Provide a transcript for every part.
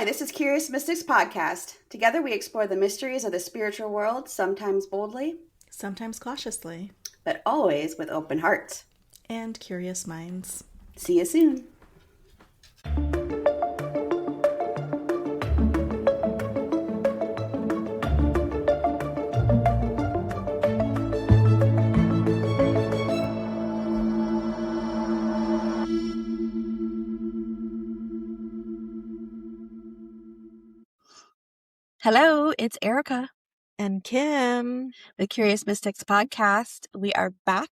Hi, this is Curious Mystics Podcast. Together we explore the mysteries of the spiritual world, sometimes boldly, Sometimes cautiously, but always with open hearts. and curious minds. See you soon. Hello, it's Erica And Kim, with Curious Mystics Podcast. We are back.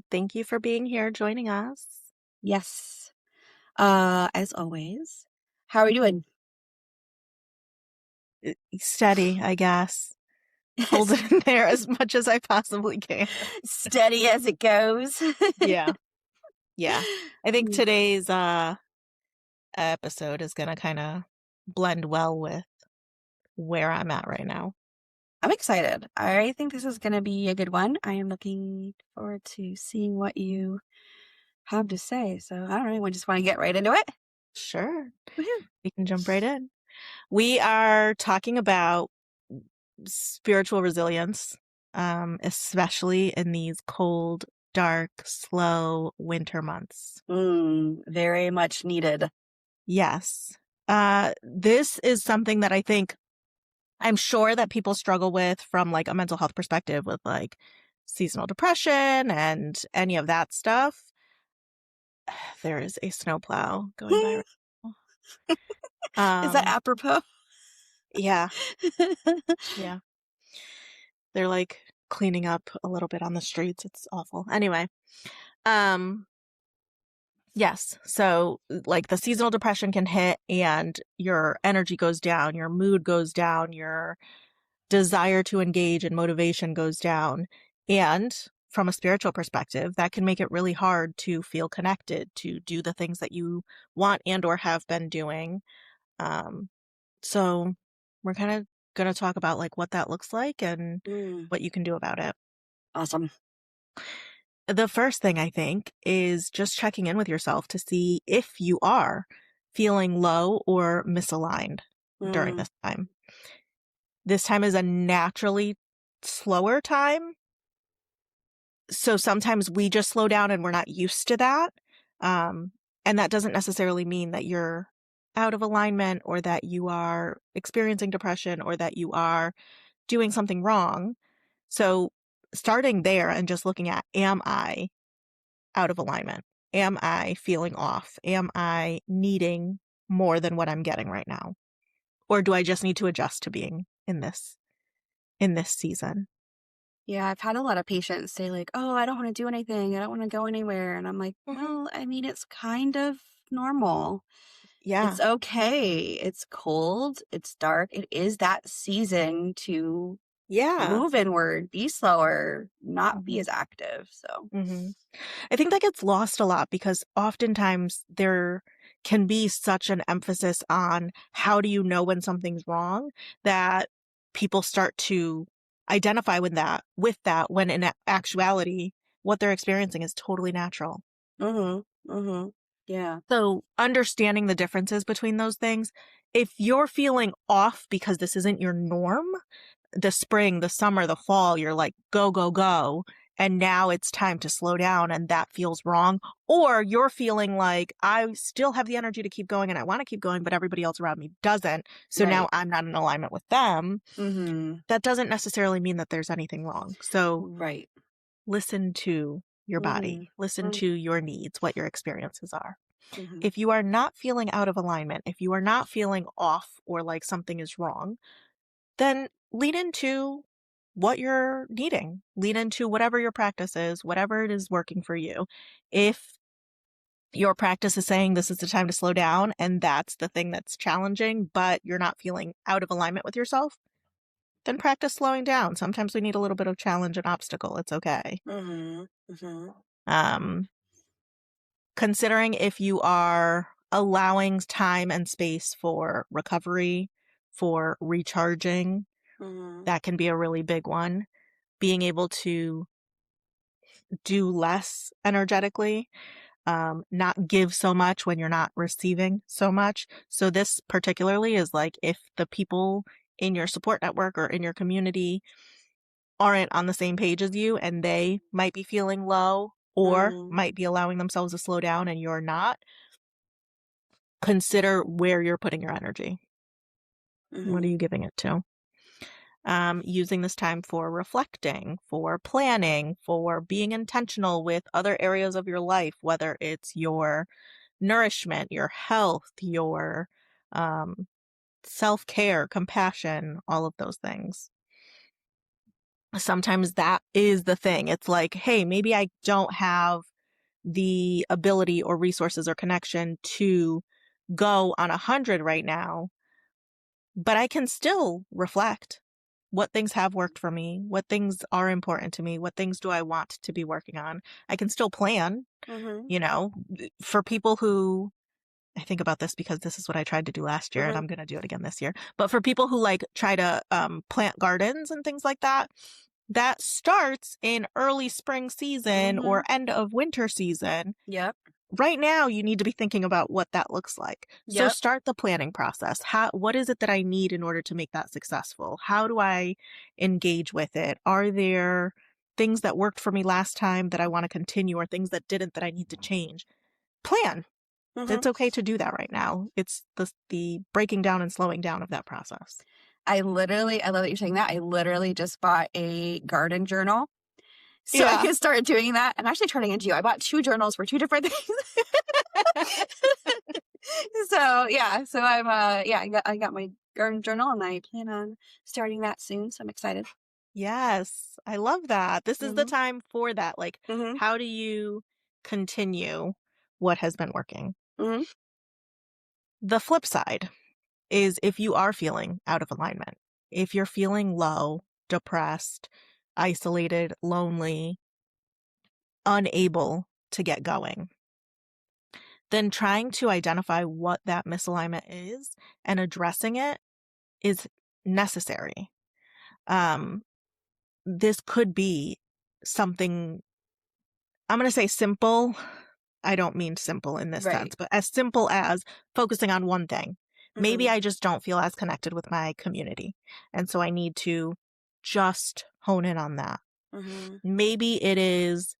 thank you for being here, joining us. Yes. As always. How are we doing? Steady, I guess. Hold it in there as much as I possibly can. Steady as it goes. Yeah. I think today's episode is going to kind of blend well with where I'm at right now. I'm excited. I think this is going to be a good one. I am looking forward to seeing what you have to say. So I don't know. We just want to get right into it. Sure. Woohoo. We can jump right in. We are talking about spiritual resilience, especially in these cold, dark, slow winter months. Very much needed. Yes. This is something that I'm sure that people struggle with from like a mental health perspective with like seasonal depression and any of that stuff. There is a snowplow going by right now. Is that apropos? Yeah. Yeah. They're like cleaning up a little bit on the streets. It's awful. Anyway, yes. So like the seasonal depression can hit and your energy goes down, your mood goes down, your desire to engage and motivation goes down. And from a spiritual perspective, that can make it really hard to feel connected, to do the things that you want and or have been doing. So we're kind of going to talk about like what that looks like and what you can do about it. Awesome. The first thing I think is just checking in with yourself to see if you are feeling low or misaligned during this time. This time is a naturally slower time. So sometimes we just slow down and we're not used to that. And that doesn't necessarily mean that you're out of alignment or that you are experiencing depression or that you are doing something wrong. So starting there and just looking at, am I out of alignment? Am I feeling off? Am I needing more than what I'm getting right now? Or do I just need to adjust to being in this season? Yeah, I've had a lot of patients say like, oh, I don't want to do anything. I don't want to go anywhere. And I'm like, well, I mean, it's kind of normal. Yeah. It's okay. It's cold. It's dark. It is that season to move inward, be slower, not be as active. So I think that gets lost a lot because oftentimes there can be such an emphasis on how do you know when something's wrong that people start to identify with that when in actuality what they're experiencing is totally natural. Yeah. So understanding the differences between those things, if you're feeling off because this isn't your norm, the spring, the summer, the fall, you're like, go, go, go. And now it's time to slow down and that feels wrong. Or you're feeling like I still have the energy to keep going and I want to keep going, but everybody else around me doesn't. So now I'm not in alignment with them. That doesn't necessarily mean that there's anything wrong. So listen to your body, listen to your needs, what your experiences are. If you are not feeling out of alignment, if you are not feeling off or like something is wrong, then lean into what you're needing. Lean into whatever your practice is, whatever it is working for you. If your practice is saying this is the time to slow down and that's the thing that's challenging, but you're not feeling out of alignment with yourself, then practice slowing down. Sometimes we need a little bit of challenge and obstacle. It's okay. Considering if you are allowing time and space for recovery, for recharging, that can be a really big one. Being able to do less energetically. not give so much when you're not receiving so much. So this particularly is like if the people in your support network or in your community aren't on the same page as you and they might be feeling low or Mm-hmm. might be allowing themselves to slow down and you're not, consider where you're putting your energy. What are Mm-hmm. you giving it to? Using this time for reflecting, for planning, for being intentional with other areas of your life, whether it's your nourishment, your health, your um, self-care, compassion, all of those things. Sometimes that is the thing. It's like, hey, maybe I don't have the ability or resources or connection to go on 100 right now, but I can still reflect what things have worked for me, what things are important to me, what things do I want to be working on. I can still plan, Mm-hmm. you know, for people who I think about this because this is what I tried to do last year and Mm-hmm. I'm going to do it again this year. But for people who like try to plant gardens and things like that, that starts in early spring season Mm-hmm. or end of winter season. Yep. Right now, you need to be thinking about what that looks like. So Yep. start the planning process. What is it that I need in order to make that successful? How do I engage with it? Are there things that worked for me last time that I want to continue or things that didn't that I need to change? Plan. Mm-hmm. It's okay to do that right now. It's the breaking down and slowing down of that process. I love that you're saying that. I literally just bought a garden journal so I Yeah. can start doing that. I'm actually turning into you. I bought 2 journals for 2 different things. So yeah, so I'm yeah, I got my garden journal and I plan on starting that soon. So I'm excited. Yes, I love that. This is the Mm-hmm. time for that. Like, Mm-hmm. how do you continue what has been working? Mm-hmm. The flip side is if you are feeling out of alignment, if you're feeling low, depressed, isolated, lonely, unable to get going, then trying to identify what that misalignment is and addressing it is necessary. Um, this could be something, I'm going to say simple. I don't mean simple in this Right. sense, but as simple as focusing on one thing. Maybe Mm-hmm. I just don't feel as connected with my community. And so I need to just hone in on that. Mm-hmm. Maybe it is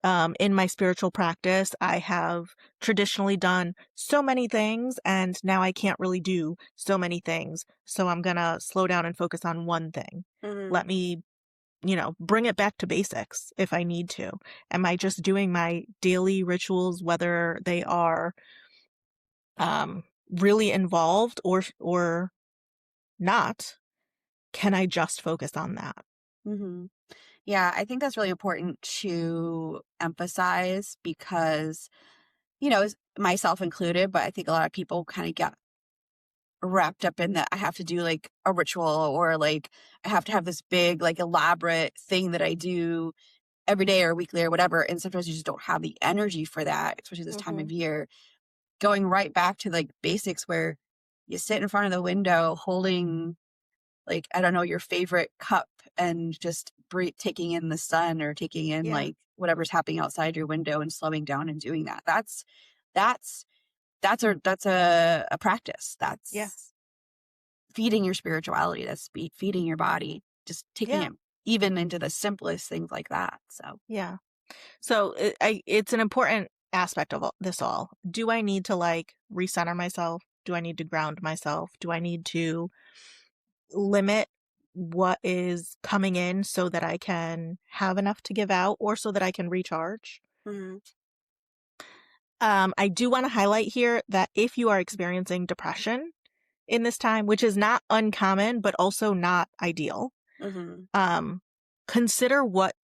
in my spiritual practice, I have traditionally done so many things and now I can't really do so many things. So I'm going to slow down and focus on one thing. Mm-hmm. Let me, bring it back to basics if I need to. Am I just doing my daily rituals, whether they are really involved or not? Can I just focus on that? Mm-hmm. Yeah, I think that's really important to emphasize because, myself included, but I think a lot of people kind of get wrapped up in that I have to do like a ritual or like I have to have this big, like elaborate thing that I do every day or weekly or whatever. And sometimes you just don't have the energy for that, especially this time Mm-hmm. of year. Going right back to like basics where you sit in front of the window holding like, I don't know, your favorite cup and just taking in the sun or taking in Yeah. like whatever's happening outside your window and slowing down and doing that. That's that's a practice. Yeah. That's feeding your spirituality. That's feeding your body. Just taking Yeah. it even into the simplest things like that. So, Yeah. So it's an important aspect of this all. Do I need to like recenter myself? Do I need to ground myself? Do I need to limit what is coming in so that I can have enough to give out or so that I can recharge? mm-hmm. I do want to highlight here that if you are experiencing depression in this time, which is not uncommon, but also not ideal, Mm-hmm. um, consider what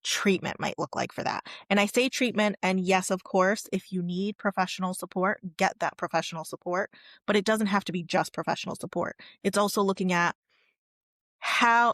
treatment might look like for that. And I say treatment, and yes, of course, if you need professional support, get that professional support, but it doesn't have to be just professional support. It's also looking at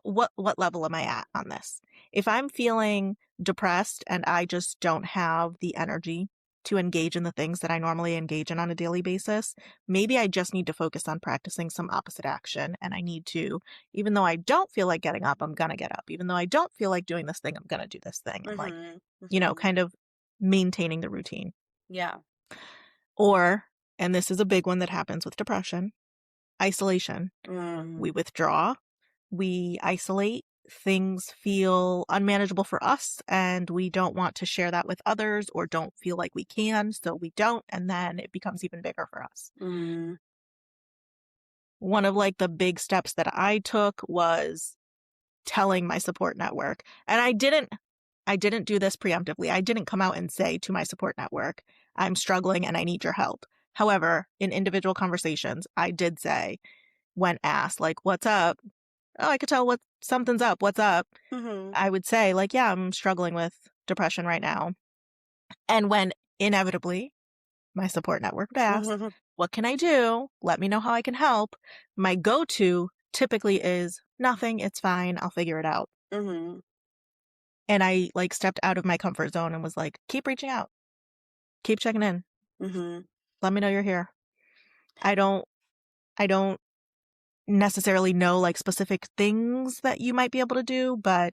what level am I at on this? If I'm feeling depressed and I just don't have the energy to engage in the things that I normally engage in on a daily basis, maybe I just need to focus on practicing some opposite action. And I need to, even though I don't feel like getting up, I'm going to get up. Even though I don't feel like doing this thing, I'm going to do this thing. And like, Mm-hmm. Mm-hmm. kind of maintaining the routine. Yeah. Or, and this is a big one that happens with depression, isolation. We Mm. withdraw, we isolate, things feel unmanageable for us, and we don't want to share that with others or don't feel like we can, so we don't, and then it becomes even bigger for us. Mm. One of like the big steps that I took was telling my support network. And I didn't do this preemptively. I didn't come out and say to my support network, I'm struggling and I need your help. However, in individual conversations, I did say, when asked, like, what's up? Oh, I could tell what something's up. What's up? Mhm. I would say, like, yeah, I'm struggling with depression right now. And when inevitably my support network would ask, Mhm. what can I do? Let me know how I can help. My go-to typically is nothing. It's fine. I'll figure it out. Mhm. And I like stepped out of my comfort zone and was like, keep reaching out, keep checking in. Mhm. Let me know you're here. I don't, I don't necessarily know like specific things that you might be able to do, but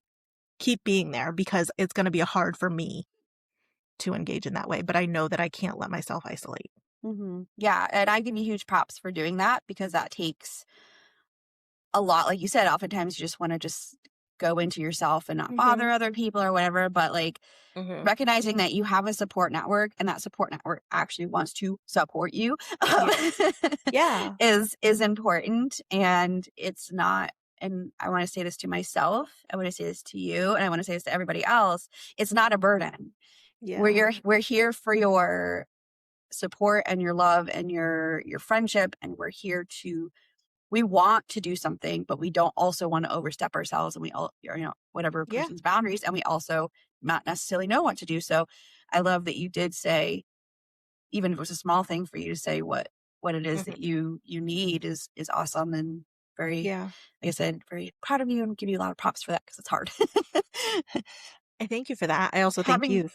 keep being there because it's going to be hard for me to engage in that way. But I know that I can't let myself isolate. Mhm. Yeah, and I give you huge props for doing that because that takes a lot. Like you said, oftentimes you just want to just go into yourself and not Mm-hmm. bother other people or whatever, but like Mm-hmm. recognizing that you have a support network and that support network actually wants to support you Yeah. Yeah. is important. And it's not, and I want to say this to myself, I want to say this to you, and I want to say this to everybody else. It's not a burden. Yeah. We're here for your support and your love and your friendship, and we're here to, we want to do something, but we don't also want to overstep ourselves, and we all, whatever Yeah. person's boundaries, and we also not necessarily know what to do. So I love that you did say, even if it was a small thing for you to say what it is that Mm-hmm. you need is awesome, and very, Yeah. like I said, very proud of you and give you a lot of props for that because it's hard. I thank you for that. I also thank Having you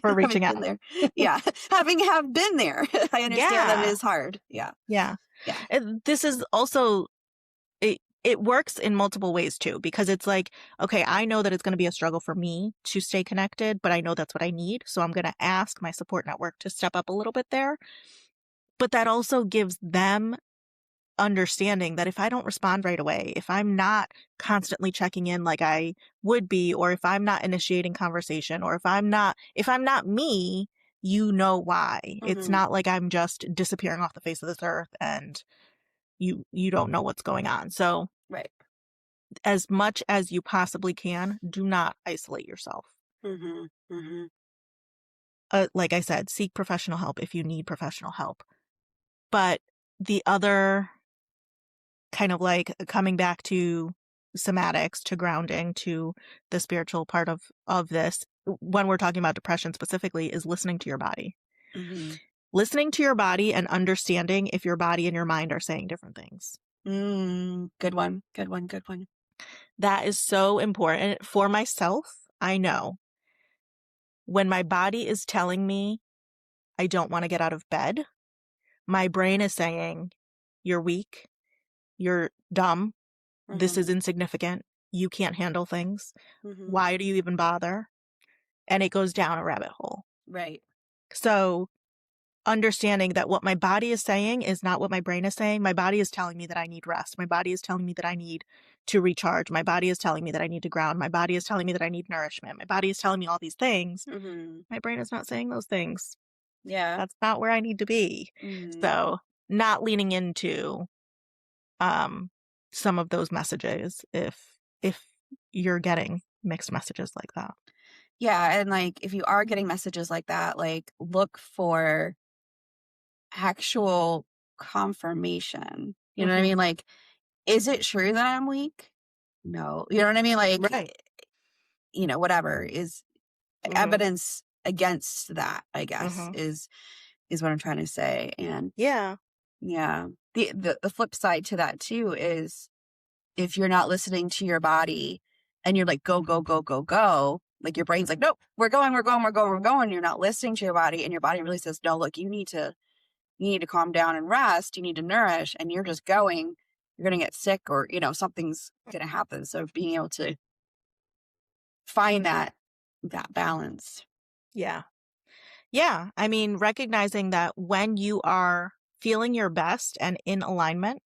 for having reaching been out. there. Yeah. Having have been there. I understand that it Yeah. is hard. Yeah. Yeah. Yeah. And this is also it works in multiple ways too, because it's like, okay, I know that it's going to be a struggle for me to stay connected, but I know that's what I need. So I'm going to ask my support network to step up a little bit there. But that also gives them understanding that if I don't respond right away, if I'm not constantly checking in like I would be, or if I'm not initiating conversation, or if I'm not me, you know why. It's Mhm. not like I'm just disappearing off the face of this earth and you don't know what's going on. So Right. as much as you possibly can, do not isolate yourself. Mhm. Mhm. Like I said, seek professional help if you need professional help. But the other kind of like coming back to somatics, to grounding, to the spiritual part of this, when we're talking about depression specifically, is listening to your body. Mhm. Listening to your body and understanding if your body and your mind are saying different things. Good one. Good one. Good one. That is so important for myself. I know when my body is telling me I don't want to get out of bed, my brain is saying, you're weak, you're dumb, this is Mhm. insignificant, you can't handle things. Mhm. Why do you even bother? And it goes down a rabbit hole. Right. So, understanding that what my body is saying is not what my brain is saying. My body is telling me that I need rest. My body is telling me that I need to recharge. My body is telling me that I need to ground. My body is telling me that I need nourishment. My body is telling me all these things. Mhm. My brain is not saying those things. Yeah. That's not where I need to be. Mhm. So, not leaning into um some of those messages if you're getting mixed messages like that. Yeah, and like if you are getting messages like that, like look for actual confirmation. You know what I Mhm. mean? Like, is it true that I'm weak? No. You know what I mean? Like, Right. whatever is Mhm. evidence against that, I guess, Mhm. is what I'm trying to say. And Yeah. yeah. The flip side to that too is if you're not listening to your body and you're like, go, go, go, go, go, like your brain's like, nope, we're going, we're going, we're going, we're going. You're not listening to your body, and your body really says, no, look, you need to calm down and rest. You need to nourish, and you're just going, you're going to get sick, or, something's going to happen. So being able to find that balance. Yeah. Yeah. I mean, recognizing that when you are feeling your best and in alignment,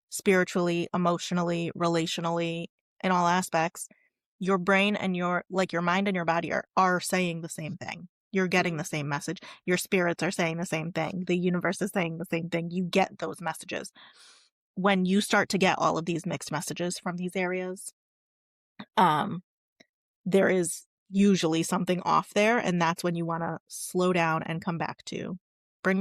spiritually, emotionally, relationally, in all aspects, your brain and your mind and your body are saying the same thing. You're getting the Mhm. same message. Your spirits are saying the same thing. The universe is saying the same thing. You get those messages. When you start to get all of these mixed messages from these areas, um, there is usually something off there, and that's when you want to slow down and bring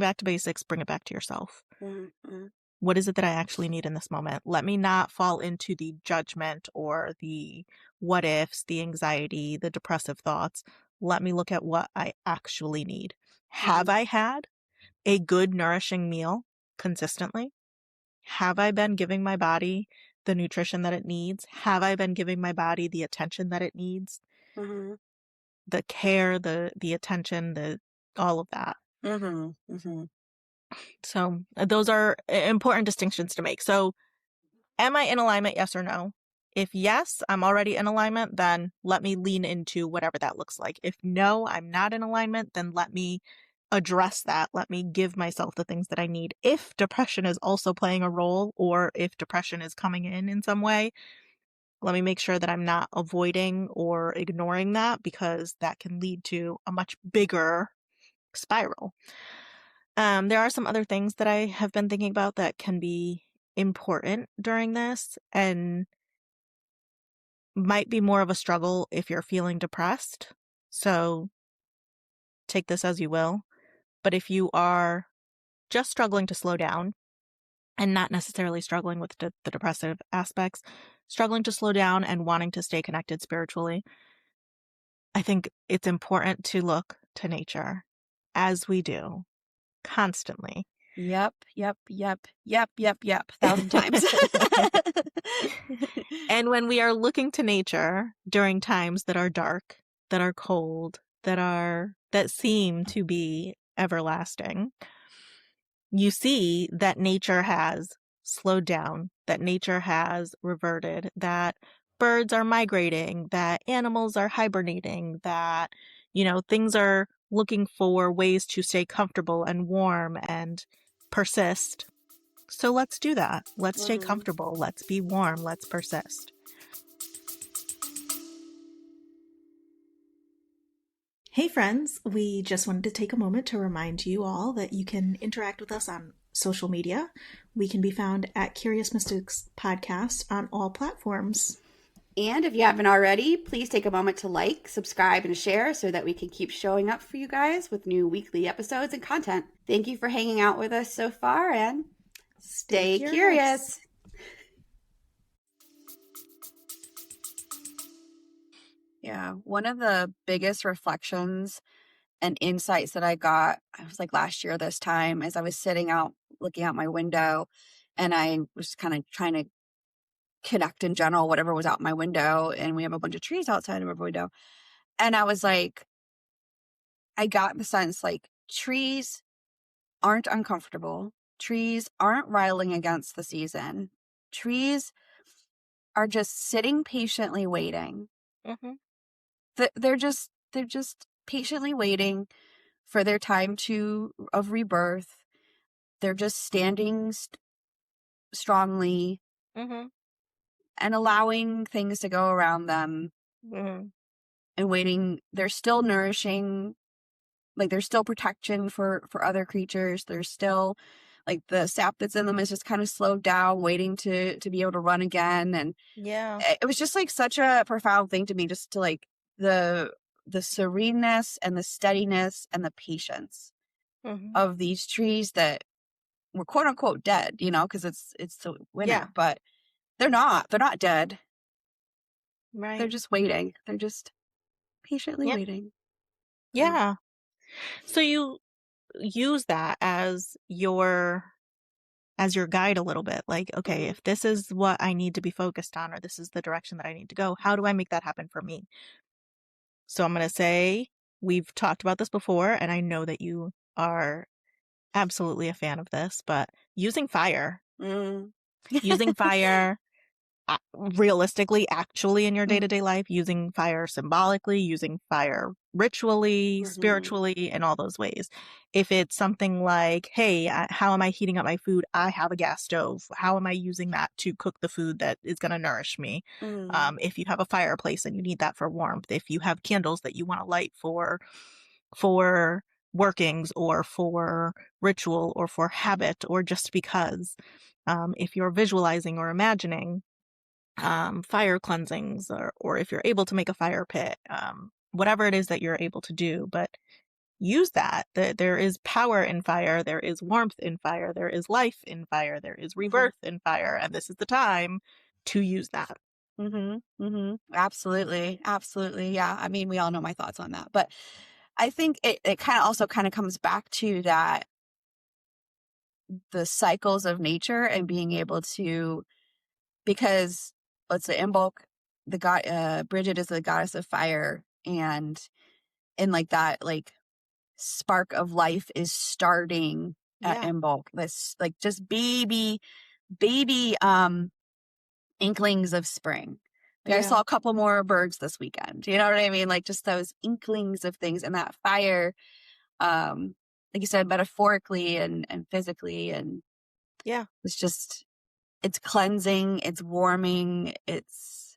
back to basics, bring it back to yourself. Mhm. What is it that I actually need in this moment? Let me not fall into the judgment or the what ifs, the anxiety, the depressive thoughts. Let me look at what I actually need. Have Mhm. I had a good, nourishing meal consistently? Have I been giving my body the nutrition that it needs? Have I been giving my body the attention that it needs? Mhm. The care, the attention, the all of that. Mhm. Mhm. So those are important distinctions to make. So am I in alignment? Yes or no? If yes, I'm already in alignment, then let me lean into whatever that looks like. If no, I'm not in alignment, then let me address that. Let me give myself the things that I need. If depression is also playing a role, or if depression is coming in some way, let me make sure that I'm not avoiding or ignoring that, because that can lead to a much bigger spiral. There are some other things that I have been thinking about that can be important during this and might be more of a struggle if you're feeling depressed. So take this as you will. But if you are just struggling to slow down and not necessarily struggling with the depressive aspects, struggling to slow down and wanting to stay connected spiritually, I think it's important to look to nature, as we do constantly. Yep, yep, yep, yep, yep, yep, 1,000 times. And when we are looking to nature during times that are dark, that are cold, that seem to be everlasting, you see that nature has slowed down, that nature has reverted, that birds are migrating, that animals are hibernating, that, things are looking for ways to stay comfortable and warm and persist. So let's do that. Let's stay Mhm. comfortable. Let's be warm. Let's persist. Hey friends, we just wanted to take a moment to remind you all that you can interact with us on social media. We can be found at Curious Mystics Podcast on all platforms. And if you haven't already, please take a moment to like, subscribe, and share so that we can keep showing up for you guys with new weekly episodes and content. Thank you for hanging out with us so far, and Stay stay curious. curious. Yeah, one of the biggest reflections and insights that I was like last year this time, as I was sitting out looking out my window and I was kind of trying to connect in general, whatever was out my window. And we have a bunch of trees outside of our window. And I was like, I got the sense like trees aren't uncomfortable. Trees aren't riling against the season. Trees are just sitting patiently waiting. Mm-hmm. They're just patiently waiting for their time to of rebirth. They're just standing strongly Mm-hmm. and allowing things to go around them Mm-hmm. and waiting. They're still nourishing, like there's still protection for other creatures. There's still like the sap that's in them is just kind of slowed down, waiting to be able to run again. And Yeah. it was just like such a profound thing to me, just to like the the sereneness and the steadiness and the patience Mm-hmm. of these trees that were quote unquote dead, because it's the Yeah. winter, but they're not dead. They're Right. just waiting. They're just patiently Yeah. waiting. So, Yeah. So you use that as your guide a little bit. Like, okay, mhm. if this is what I need to be focused on, or this is the direction that I need to go, how do I make that happen for me? So I'm going to say, we've talked about this before, and I know that you are absolutely a fan of this, but using fire, Mm. using fire realistically, actually in your day-to-day life, using fire symbolically, using fire ritually, Mm-hmm. spiritually, in all those ways. If it's something like, hey, how am I heating up my food? I have a gas stove. How am I using that to cook the food that is going to nourish me? Mm. If you have a fireplace and you need that for warmth, if you have candles that you want to light for workings or for ritual or for habit or just because, if you're visualizing or imagining, fire cleansings, or if you're able to make a fire pit, whatever it is that you're able to do, but use that. There is power in fire, there is warmth in fire, there is life in fire, there is Mm-hmm. rebirth in fire, and this is the time to use that. Mm-hmm. Mm-hmm. Absolutely. Absolutely. Yeah. I mean, we all know my thoughts on that, but I think it kind of also kind of comes back to that, the cycles of nature and being able to, because let's say Imbolc, the god, Bridget is the goddess of fire, and like that, like spark of life is starting at Yeah. Imbolc. This like just baby inklings of spring. Like I Yeah. saw a couple more birds this weekend. You know what I mean? Like just those inklings of things, and that fire, like you said, metaphorically and physically, and Yeah. it's just, it's cleansing, it's warming, it's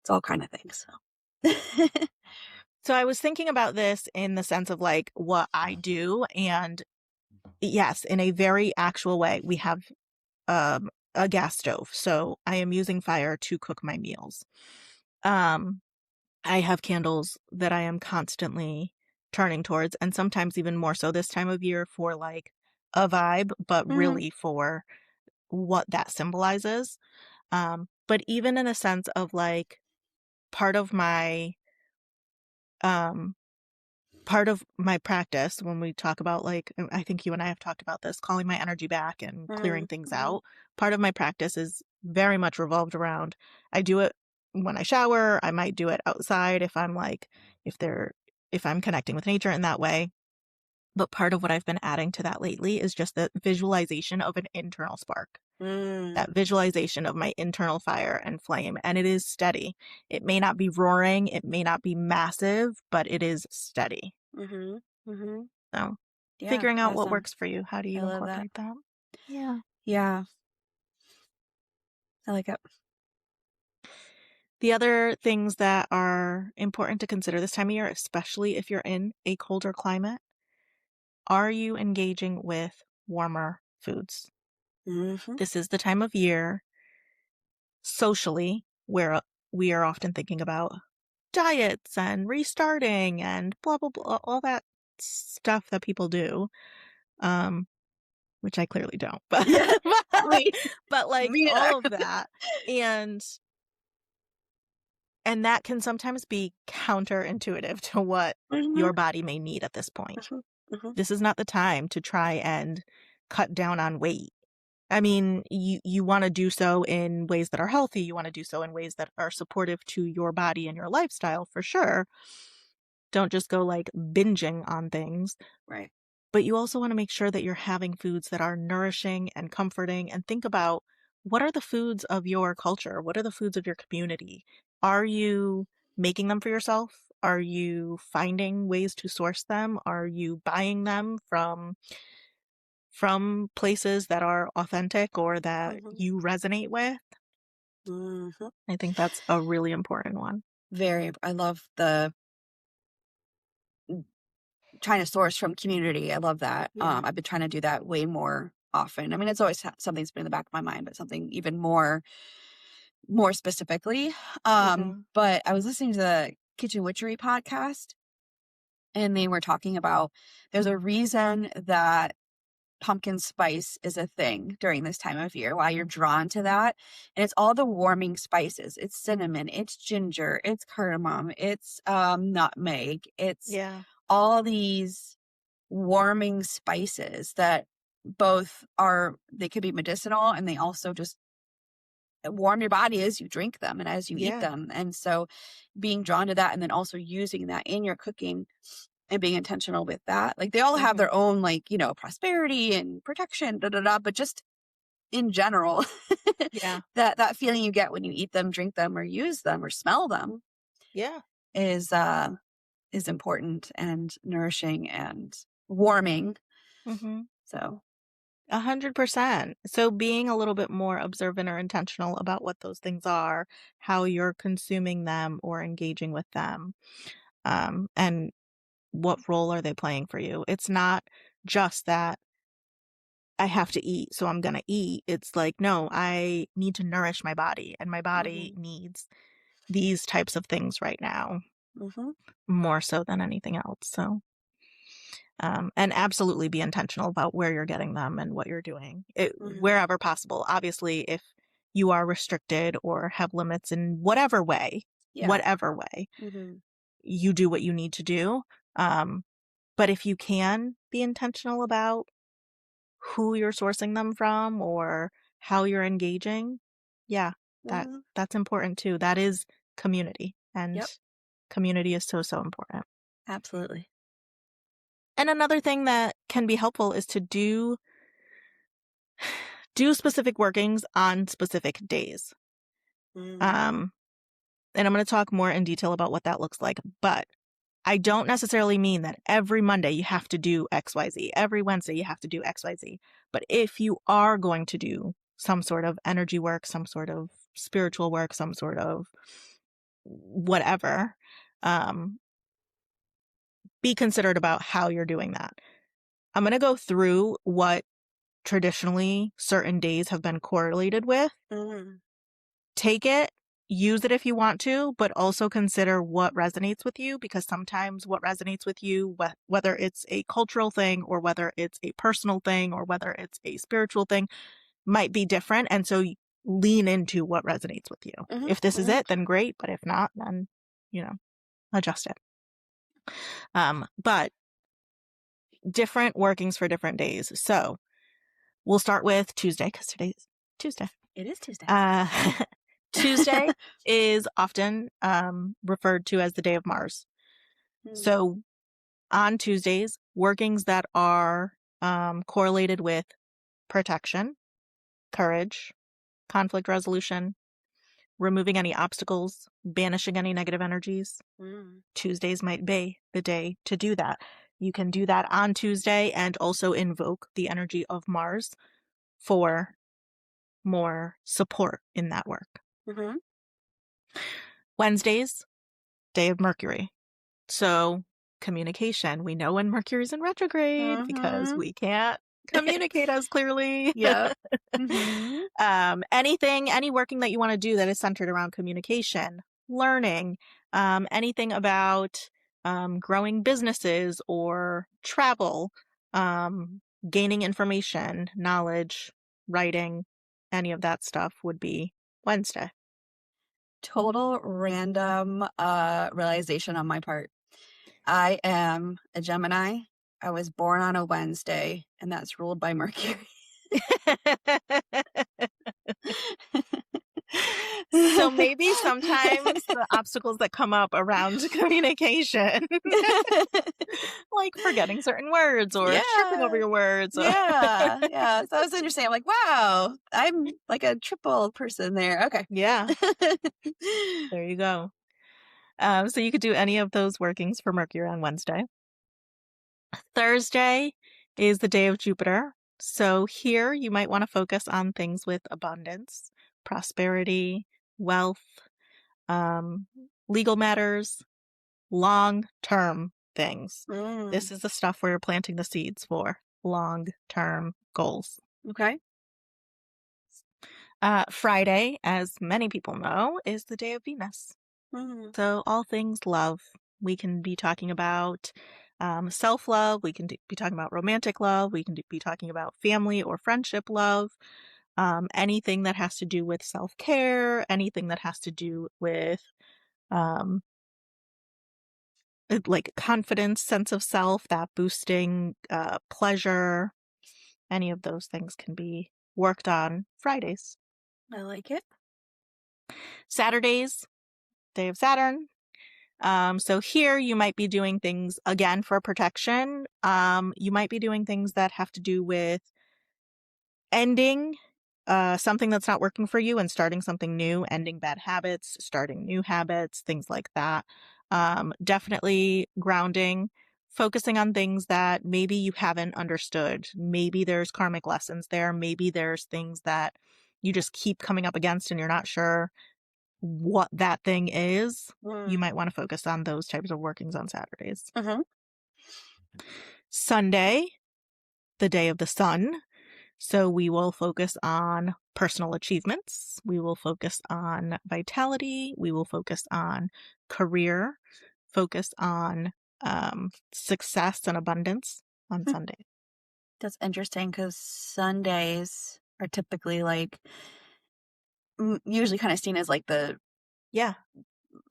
all kind of things. So. So I was thinking about this in the sense of like what I do, and yes, in a very actual way, we have a gas stove, so I am using fire to cook my meals. Um, I have candles that I am constantly turning towards, and sometimes even more so this time of year for like a vibe, but Mhm. really for what that symbolizes. But even in a sense of like part of my um part of my practice when we talk about like, I think you and I have talked about this, calling my energy back and clearing Mhm. things Mhm. out. Part of my practice is very much revolved around, I do it when I shower. I might do it outside if I'm like, if there if I'm connecting with nature in that way. But part of what I've been adding to that lately is just the visualization of an internal spark, Mm. that visualization of my internal fire and flame. And it is steady. It may not be roaring, it may not be massive, but it is steady. Mhm. Mhm. So Yeah, figuring out what awesome. works for you. How do I you love that. incorporate that? Yeah. Yeah, I like it. The other things that are important to consider this time of year, especially if you're in a colder climate, are you engaging with warmer foods? Mhm. This is the time of year socially where we are often thinking about diets and restarting and blah, blah, blah, all that stuff that people do. Um, which I clearly don't, but, Yeah, but, me but like me all of neither. that. And And that can sometimes be counterintuitive to what Mhm. your body may need at this point. Mhm. Mhm. This is not the time to try and cut down on weight. I mean, you want to do so in ways that are healthy. You want to do so in ways that are supportive to your body and your lifestyle, for sure. Don't just go like binging on things. Right. But you also want to make sure that you're having foods that are nourishing and comforting, and think about, what are the foods of your culture? What are the foods of your community? Are you making them for yourself? Are you finding ways to source them? Are you buying them from places that are authentic or that Mhm. you resonate with? Mhm. I think that's a really important one. I love the trying to source from community. I love that. Yeah. I've been trying to do that way more often. I mean, it's always something that's been in the back of my mind, but something even more specifically. Yeah. But I was listening to the Kitchen Witchery podcast, and they were talking about, there's a reason that pumpkin spice is a thing during this time of year, why you're drawn to that. And it's all the warming spices. It's cinnamon, it's ginger, it's cardamom, it's nutmeg, it's Yeah. all these warming spices that both are, they could be medicinal, and they also just warm your body as you drink them and as you eat Yeah. them. And so being drawn to that, and then also using that in your cooking and being intentional with that. Like they all have Hmm. their own, like, prosperity and protection, da da da, but just in general, Yeah. That feeling you get when you eat them, drink them, or use them, or smell them Yeah. is important and nourishing and warming. Mm-hmm. So 100%. So being a little bit more observant or intentional about what those things are, how you're consuming them or engaging with them, and what role are they playing for you? It's not just that I have to eat, so I'm going to eat. It's like, no, I need to nourish my body, and my body mhm, needs these types of things right now mhm, more so than anything else. So, and absolutely be intentional about where you're getting them and what you're doing, mhm. wherever possible. Obviously, if you are restricted or have limits in Yeah. whatever way, Mhm, you do what you need to do. Um, but if you can be intentional about who you're sourcing them from or how you're engaging, yeah, that mhm. that's important too. That is community, and Yep. community is so, so important. Absolutely. And another thing that can be helpful is to do specific workings on specific days. Mm, And I'm going to talk more in detail about what that looks like, but I don't necessarily mean that every Monday you have to do XYZ. Every Wednesday you have to do XYZ. But if you are going to do some sort of energy work, some sort of spiritual work, some sort of whatever, um, be considerate about how you're doing that. I'm going to go through what traditionally certain days have been correlated with. mhm, Take it, use it if you want to, but also consider what resonates with you, because sometimes what resonates with you, whether it's a cultural thing or whether it's a personal thing or whether it's a spiritual thing, might be different. And so lean into what resonates with you. mhm, If this is mhm, it, then great. But if not, then, adjust it. But different workings for different days. So we'll start with Tuesday, because today's Tuesday. It is Tuesday. Uh, Tuesday is often referred to as the day of Mars. Mm, So on Tuesdays, workings that are correlated with protection, courage, conflict resolution, removing any obstacles, banishing any negative energies. mm. Tuesdays might be the day to do that. You can do that on Tuesday and also invoke the energy of Mars for more support in that work. Mhm, Wednesdays, day of Mercury. So communication, we know when Mercury's in retrograde because mhm. we can't communicate as clearly. Yep. Mhm, Any working that you want to do that is centered around communication, learning, anything about growing businesses or travel, gaining information, knowledge, writing, any of that stuff would be Wednesday. total random realization on my part. I am a Gemini. I was born on a Wednesday, and that's ruled by Mercury. So maybe sometimes the obstacles that come up around communication, like forgetting certain words or tripping over Yeah. your words. Yeah. Yeah. So that was interesting. I'm like, wow, I'm like a triple person there. Okay. Yeah, there you go. So you could do any of those workings for Mercury on Wednesday. Thursday is the day of Jupiter. So here you might want to focus on things with abundance, prosperity, wealth, um, legal matters, long-term things. Mm, This is the stuff where you're planting the seeds for long-term goals. okay. Friday, as many people know, is the day of Venus. Mm, So all things love. We can be talking about self-love. We can be talking about romantic love. We can be talking about family or friendship love. Anything that has to do with self-care. Anything that has to do with um, like confidence, sense of self, that boosting pleasure. Any of those things can be worked on Fridays. I like it. Saturdays, day of Saturn. So here you might be doing things again for protection. You might be doing things that have to do with ending something that's not working for you and starting something new, ending bad habits, starting new habits, things like that. Definitely grounding, focusing on things that maybe you haven't understood. Maybe there's karmic lessons there. Maybe there's things that you just keep coming up against and you're not sure what that thing is. You Mm. might want to focus on those types of workings on Saturdays. Mm-hmm. Sunday, the day of the sun. So we will focus on personal achievements. We will focus on vitality. We will focus on career, focus on success and abundance on Sunday. That's interesting because Sundays are typically like usually kind of seen as like the Yeah.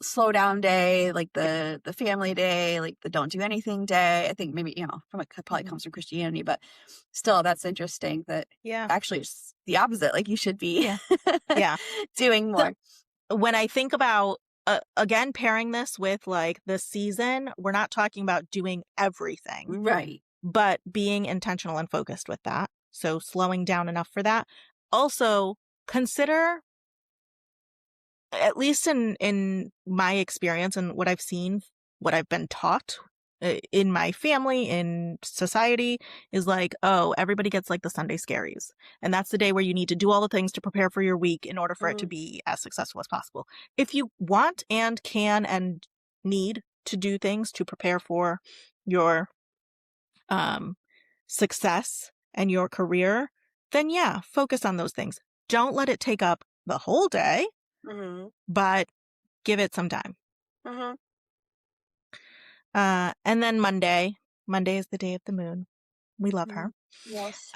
slow down day, like the family day, like the don't do anything day. I think maybe, from it probably comes from Christianity, but still that's interesting that Yeah. actually it's the opposite. Like you should be Yeah. Yeah. doing more. When I think about, again, pairing this with like the season, we're not talking about doing everything, Right. but being intentional and focused with that. So slowing down enough for that. Also, consider, at least in my experience and what I've seen, what I've been taught in my family, in society, is like, oh, everybody gets like the Sunday scaries. And that's the day where you need to do all the things to prepare for your week in order for it to be as successful as possible. If you want and can and need to do things to prepare for your success and your career, then yeah, focus on those things. Don't let it take up the whole day, Mm-hmm. but give it some time. Mm-hmm. And then Monday. Monday is the day of the moon. We love Mm-hmm. her. Yes.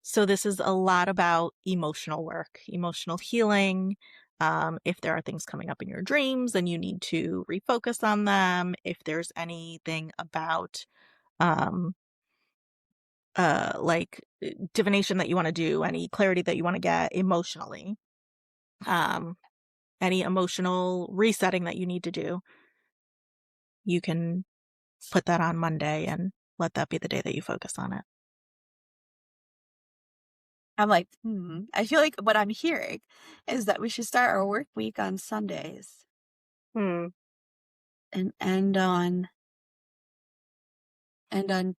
So this is a lot about emotional work, emotional healing. If there are things coming up in your dreams, then you need to refocus on them. If there's anything about like divination that you want to do, any clarity that you want to get emotionally, any emotional resetting that you need to do, you can put that on Monday and let that be the day that you focus on it. I'm like, I feel like what I'm hearing is that we should start our work week on Sundays and end on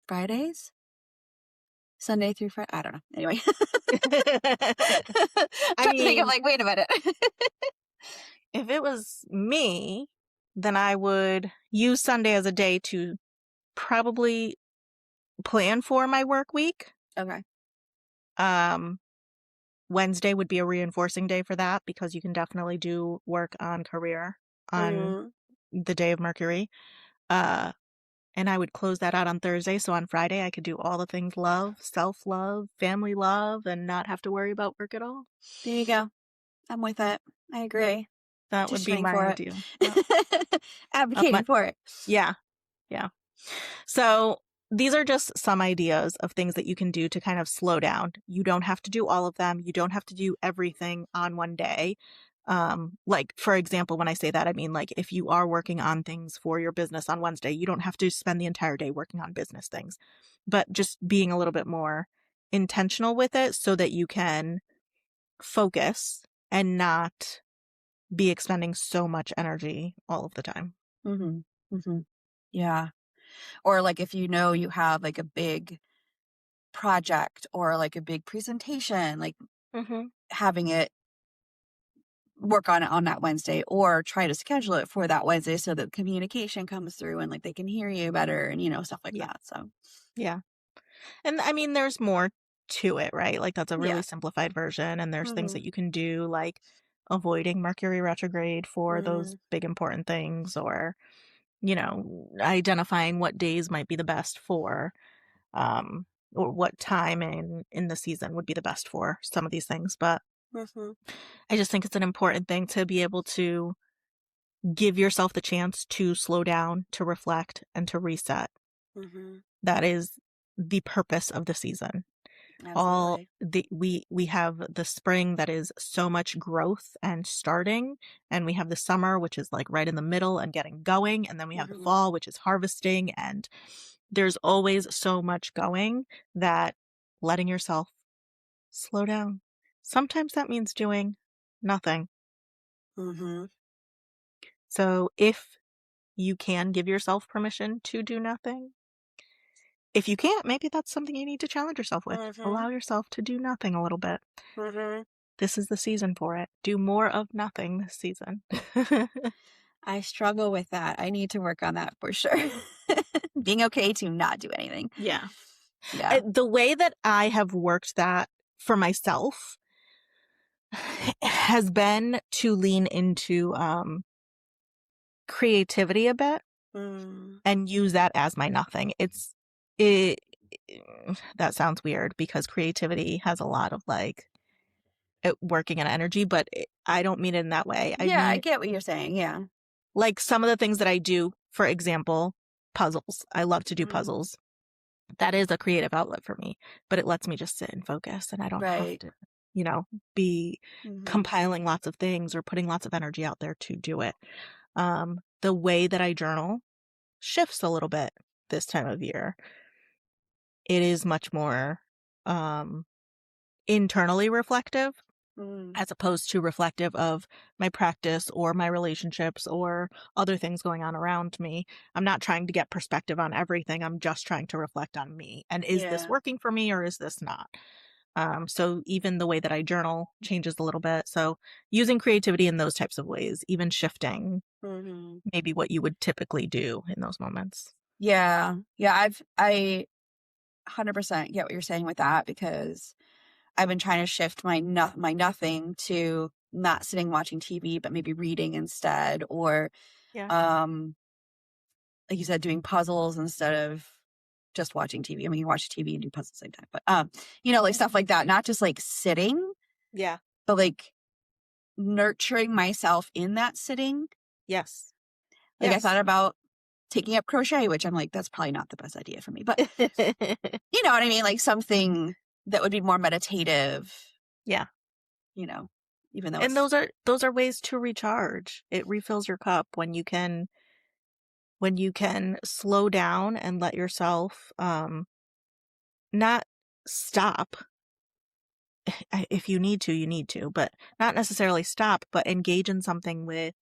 Fridays. Sunday through Friday. I don't know. Anyway. I Trying to think of mean, like, wait a minute. if it was me, then I would use Sunday as a day to probably plan for my work week. Okay. Wednesday would be a reinforcing day for that because you can definitely do work on career on the day of Mercury. And I would close that out on Thursday. So on Friday, I could do all the things love, self-love, family love, and not have to worry about work at all. There you go. I'm with it. I agree. That would be Petitioning my for ideal. it. Advocating for it. Yeah. Yeah. So these are just some ideas of things that you can do to kind of slow down. You don't have to do all of them. You don't have to do everything on one day. Like, for example, when I say that, I mean, like, if you are working on things for your business on Wednesday, you don't have to spend the entire day working on business things, but just being a little bit more intentional with it so that you can focus and not be expending so much energy all of the time. Mm-hmm. Mm-hmm. Yeah. Or like if you know you have like a big project or like a big presentation, like having it work on it on that Wednesday or try to schedule it for that Wednesday so that communication comes through and like they can hear you better and stuff like that. So yeah. And I mean, there's more to it, right? Like that's a really simplified version. And there's things that you can do like avoiding Mercury retrograde for those big important things or, identifying what days might be the best for, or what time in the season would be the best for some of these things. But I just think it's an important thing to be able to give yourself the chance to slow down, to reflect, and to reset. That is the purpose of the season. absolutely. We have the spring that is so much growth and starting, and we have the summer, which is like right in the middle and getting going, and then we have the fall, which is harvesting, and there's always so much going that letting yourself slow down, Sometimes that means doing nothing. Mm-hmm. So if you can give yourself permission to do nothing, if you can't, maybe that's something you need to challenge yourself with. Mm-hmm. Allow yourself to do nothing a little bit. Mm-hmm. This is the season for it. Do more of nothing this season. I struggle with that. I need to work on that for sure. Being okay to not do anything. Yeah. Yeah. The way that I have worked that for myself has been to lean into creativity a bit Mm. and use that as my nothing. It that sounds weird because creativity has a lot of like working and energy, but I don't mean it in that way. I Yeah, I mean get what you're saying. Yeah. like some of the things that I do, for example, puzzles. I love to do Mm. puzzles. That is a creative outlet for me, but it lets me just sit and focus and I don't have Right. to, you know, be Mm-hmm. compiling lots of things or putting lots of energy out there to do it. The way that I journal shifts a little bit this time of year. It is much more um, internally reflective Mm. as opposed to reflective of my practice or my relationships or other things going on around me. I'm not trying to get perspective on everything. I'm just trying to reflect on me. And is this Yeah. working for me or is this not? So even the way that I journal changes a little bit. So using creativity in those types of ways, even shifting Mm-hmm. maybe what you would typically do in those moments. Yeah. Yeah. I 100% get what you're saying with that because I've been trying to shift my nothing to not sitting watching TV, but maybe reading instead, or Yeah. um, like you said, doing puzzles instead of just watching TV. I mean, you watch TV and do puzzles at the same time, but like stuff like that. Not just like sitting, Yeah. but like nurturing myself in that sitting. Yes. Like I thought Yes. about taking up crochet, which I'm like, that's probably not the best idea for me, but you know what I mean? Like something that would be more meditative, Yeah. you know, even though And it's those are ways to recharge. It refills your cup when you can slow down and let yourself not stop. If you need to, you need to, but not necessarily stop, but engage in something with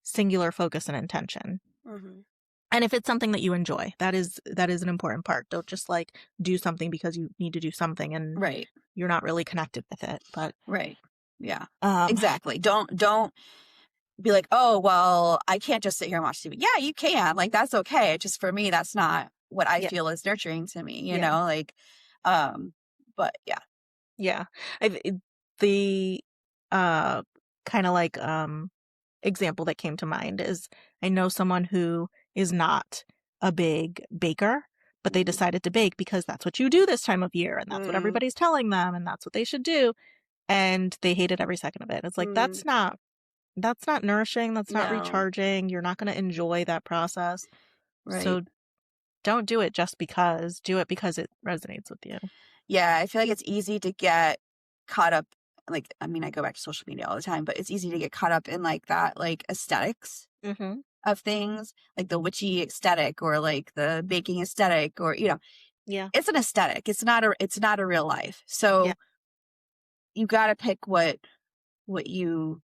singular focus and intention. Mhm. And if it's something that you enjoy, that is an important part. Don't just like do something because you need to do something and Right. you're not really connected with it. But Right. Yeah. um Exactly. Don't be like, "Oh, well, I can't just sit here and watch TV." Yeah, you can. Like that's okay. Just for me, that's not what I yeah, feel is nurturing to me, yeah. like um but yeah. Yeah. The uh kind of like example that came to mind is I know someone who is not a big baker, but they Mm. decided to bake because that's what you do this time of year and that's what Mm. everybody's telling them and that's what they should do and they hated every second of it. It's like Mm. that's not nourishing, that's not No. recharging. You're not going to enjoy that process. Right. So don't do it just because. Do it because it resonates with you. Yeah, I feel like it's easy to get caught up like I mean, I go back to social media all the time, but it's easy to get caught up in like that like aesthetics Mhm. of things, like the witchy aesthetic or like the baking aesthetic or Yeah. it's an aesthetic. It's not a real life. Yeah. So you got to pick what you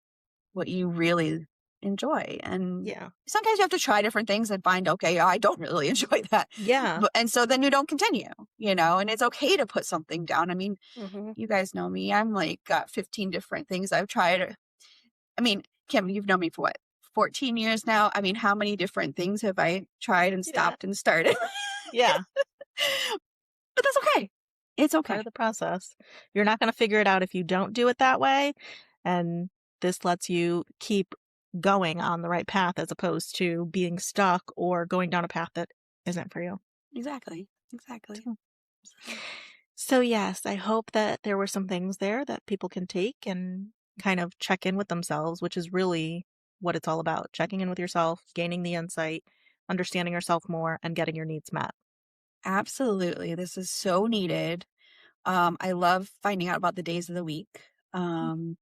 what you really enjoy. And Yeah. sometimes you have to try different things and find, okay, I don't really enjoy that. Yeah. And so then you don't continue, and it's okay to put something down. I mean, Mhm. you guys know me. I'm like got 15 different things I've tried. I mean, Kim, you've known me for what? 14 years now. I mean, how many different things have I tried and Yeah. stopped and started? Yeah. But that's okay. It's Part okay. of the process. You're not going to figure it out if you don't do it that way. And this lets you keep going on the right path as opposed to being stuck or going down a path that isn't for you. Exactly. Exactly. So, So, so yes, I hope that there were some things there that people can take and kind of check in with themselves, which is really what it's all about. Checking in with yourself, gaining the insight, understanding yourself more, and getting your needs met. absolutely. This is so needed. I love finding out about the days of the week. Um,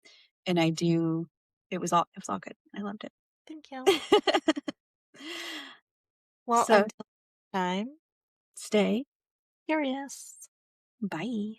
and I do, it was all good. I loved Thank you. it. Well, So until next time, stay. curious. Bye.